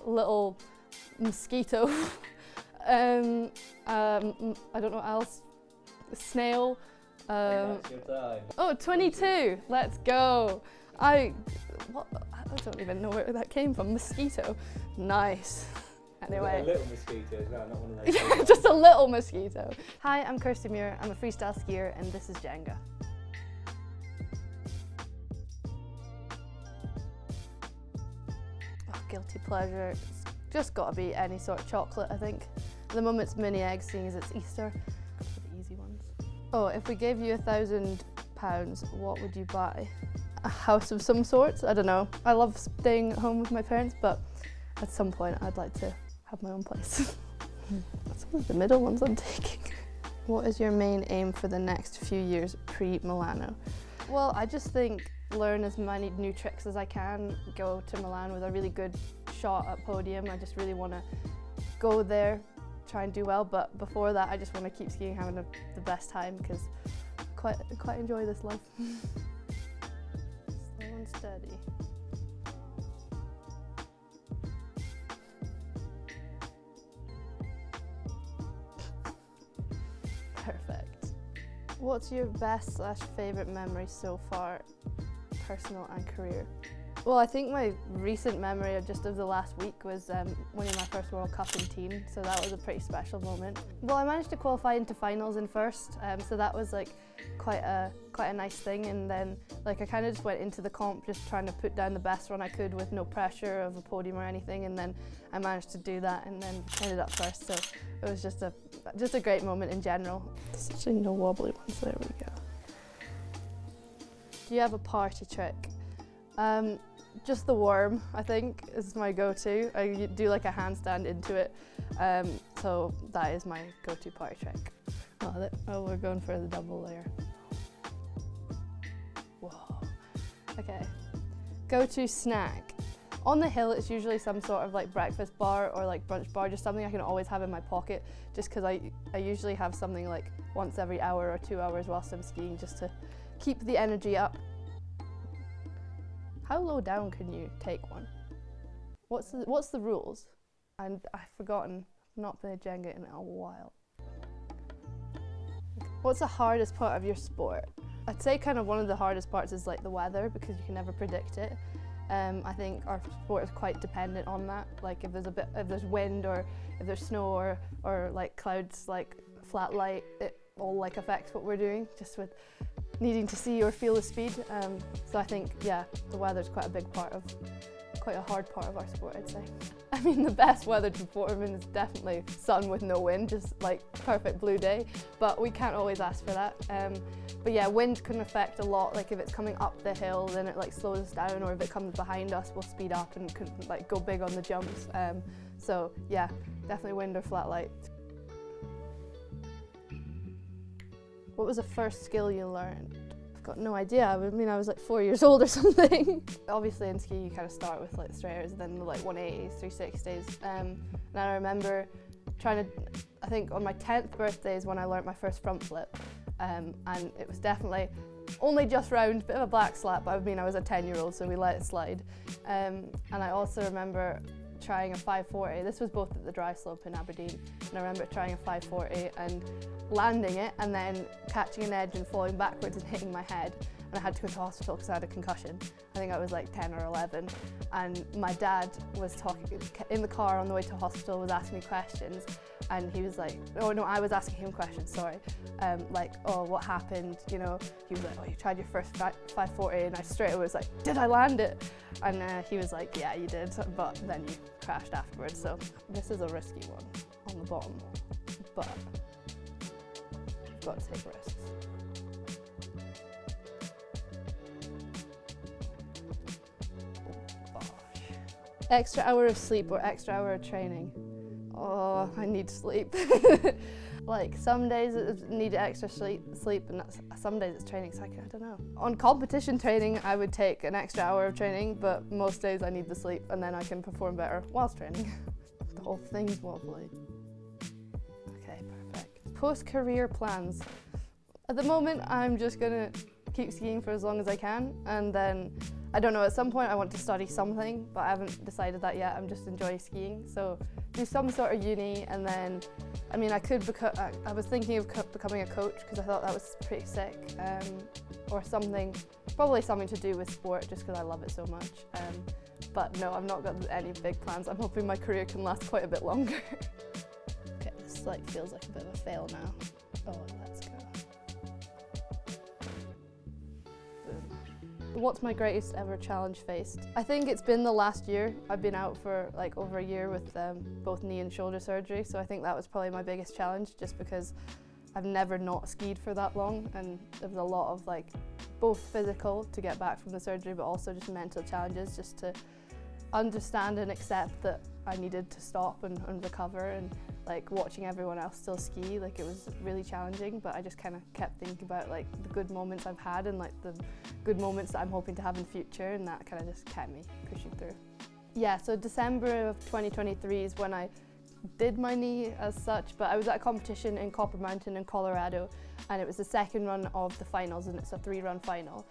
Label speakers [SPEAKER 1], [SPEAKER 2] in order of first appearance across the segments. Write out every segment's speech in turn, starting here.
[SPEAKER 1] little mosquito, I don't know what else, snail.
[SPEAKER 2] That's your time.
[SPEAKER 1] Oh, 22, let's go. I don't even know where that came from, mosquito, nice. Anyway.
[SPEAKER 2] A little mosquito as well, not one of those.
[SPEAKER 1] Yeah, just a little mosquito. Hi, I'm Kirsty Muir, I'm a freestyle skier and this is Jenga. Oh, guilty pleasure, it's just got to be any sort of chocolate, I think. At the moment it's mini eggs, seeing as it's Easter. Go for the easy ones. Oh, if we gave you £1,000, what would you buy? A house of some sorts? I don't know. I love staying at home with my parents, but at some point I'd like to have my own place. That's one of the middle ones I'm taking. What is your main aim for the next few years pre-Milano? Well, I just think learn as many new tricks as I can, go to Milan with a really good shot at podium. I just really want to go there, try and do well, but before that I just want to keep skiing, having the best time, because I quite enjoy this life. Slow and steady. Perfect. What's your best / favourite memory so far, personal and career? Well, I think my recent memory of the last week was winning my first World Cup in teen, so that was a pretty special moment. Well, I managed to qualify into finals in first, so that was like quite a nice thing, and then like I kind of just went into the comp just trying to put down the best run I could with no pressure of a podium or anything, and then I managed to do that and then ended up first, so it was just a great moment in general. There's actually no wobbly ones, there we go. Do you have a party trick? Just the worm, I think, is my go-to. I do like a handstand into it, so that is my go-to party trick. Oh, we're going for the double layer. Whoa. Okay. Go-to snack. On the hill, it's usually some sort of like breakfast bar or like brunch bar, just something I can always have in my pocket, just because I usually have something like once every hour or 2 hours whilst I'm skiing, just to keep the energy up. How low down can you take one? What's the rules? And I've forgotten. I've not played Jenga in a while. What's the hardest part of your sport? I'd say kind of one of the hardest parts is like the weather, because you can never predict it. I think our sport is quite dependent on that. Like if there's wind or if there's snow or like clouds, like flat light, it all like affects what we're doing, just with needing to see or feel the speed. So I think, yeah, the weather's quite a hard part of our sport, I'd say. I mean, the best weather to perform in is definitely sun with no wind, just like perfect blue day, but we can't always ask for that. But yeah, wind can affect a lot. Like if it's coming up the hill, then it like slows us down, or if it comes behind us, we'll speed up and could like go big on the jumps. So yeah, definitely wind or flat light. What was the first skill you learned? I've got no idea. I mean, I was like 4 years old or something. Obviously in ski you kind of start with like straights, then the like 180s, 360s. And I remember I think on my 10th birthday is when I learned my first front flip. And it was definitely only just round, bit of a black slap, but I mean I was a 10-year-old, so we let it slide. And I also remember trying a 540. This was both at the dry slope in Aberdeen, and I remember trying a 540 and landing it and then catching an edge and falling backwards and hitting my head, and I had to go to hospital because I had a concussion. I think I was like 10 or 11, and my dad was talking in the car on the way to hospital, was asking me questions, and he was like, oh no, I was asking him questions, sorry, like, oh, what happened, you know. He was like, oh, you tried your first 540, and I straight away was like, did I land it? And he was like, yeah, you did, but then you crashed afterwards. So this is a risky one on the bottom, but you've got to take risks. Oh, gosh. Extra hour of sleep or extra hour of training? Oh, I need sleep. Like some days it need extra sleep, and some days it's training, so I don't know. On competition training, I would take an extra hour of training, but most days I need the sleep, and then I can perform better whilst training. The whole thing's wobbly. Okay, perfect. Post-career plans. At the moment, I'm just gonna keep skiing for as long as I can, and then I don't know, at some point I want to study something, but I haven't decided that yet. I'm just enjoying skiing. So do some sort of uni, and then, I mean, I was thinking of becoming a coach because I thought that was pretty sick, or something, probably something to do with sport just because I love it so much. But no, I've not got any big plans. I'm hoping my career can last quite a bit longer. Okay, this like feels like a bit of a fail now. Oh, let's go. What's my greatest ever challenge faced? I think it's been the last year. I've been out for like over a year with both knee and shoulder surgery, so I think that was probably my biggest challenge, just because I've never not skied for that long, and there was a lot of like both physical to get back from the surgery, but also just mental challenges, just to understand and accept that I needed to stop and recover, and like watching everyone else still ski, like it was really challenging, but I just kind of kept thinking about like the good moments I've had and like the good moments that I'm hoping to have in future, and that kind of just kept me pushing through. Yeah, so December of 2023 is when I did my knee as such, but I was at a competition in Copper Mountain in Colorado, and it was the second run of the finals, and it's a 3-run final.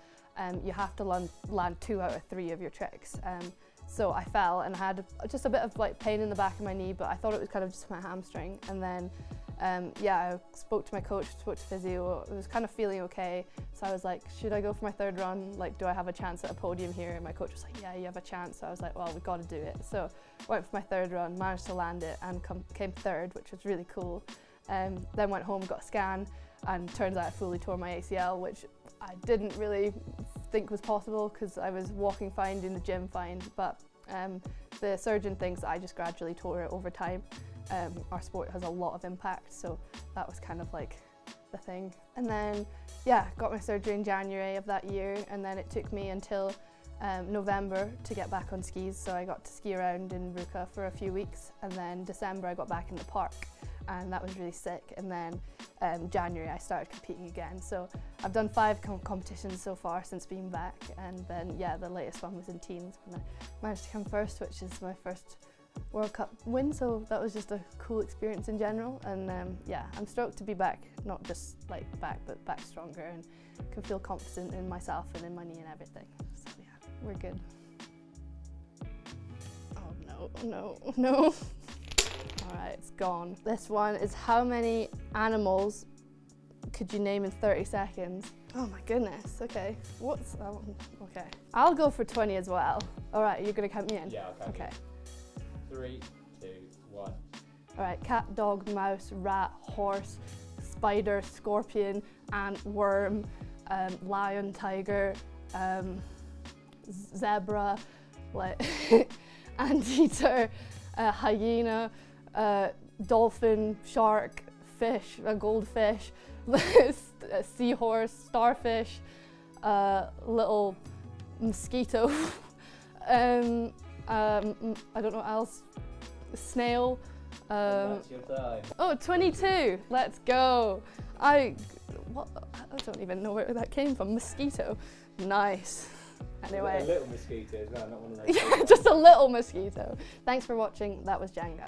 [SPEAKER 1] You have to land 2 out of 3 of your tricks. So I fell and had just a bit of like pain in the back of my knee, but I thought it was kind of just my hamstring. And then, I spoke to my coach, spoke to physio. I was kind of feeling okay. So I was like, should I go for my 3rd run? Like, do I have a chance at a podium here? And my coach was like, yeah, you have a chance. So I was like, well, we've got to do it. So I went for my 3rd run, managed to land it, and came 3rd, which was really cool. Then went home, got a scan, and turns out I fully tore my ACL, which I didn't really think was possible because I was walking fine, doing the gym fine, but the surgeon thinks I just gradually tore it over time. Our sport has a lot of impact, so that was kind of like the thing. And then, got my surgery in January of that year, and then it took me until November to get back on skis, so I got to ski around in Ruka for a few weeks, and then December I got back in the park, and that was really sick. And then January I started competing again, so I've done 5 competitions so far since being back, and then the latest one was in teens when I managed to come first, which is my first World Cup win, so that was just a cool experience in general. And I'm stoked to be back, not just like back, but back stronger, and can feel confident in myself and in my knee and everything. So yeah, we're good. Oh no. Alright, it's gone. This one is how many animals could you name in 30 seconds? Oh my goodness, okay. Okay. I'll go for 20 as well. Alright, you're gonna count me in?
[SPEAKER 2] Yeah, I'll count
[SPEAKER 1] Okay.
[SPEAKER 2] 3, 2, 1.
[SPEAKER 1] Alright, cat, dog, mouse, rat, horse, spider, scorpion, ant, worm, lion, tiger, zebra, like anteater, hyena, dolphin, shark, fish, a goldfish, a seahorse, starfish, little mosquito, I don't know what else, snail.
[SPEAKER 2] That's your time.
[SPEAKER 1] Oh, 22, let's go. I don't even know where that came from, mosquito, nice. Anyway.
[SPEAKER 2] A little mosquito as well, not one of those.
[SPEAKER 1] Yeah, just a little mosquito. Thanks for watching, that was Jenga.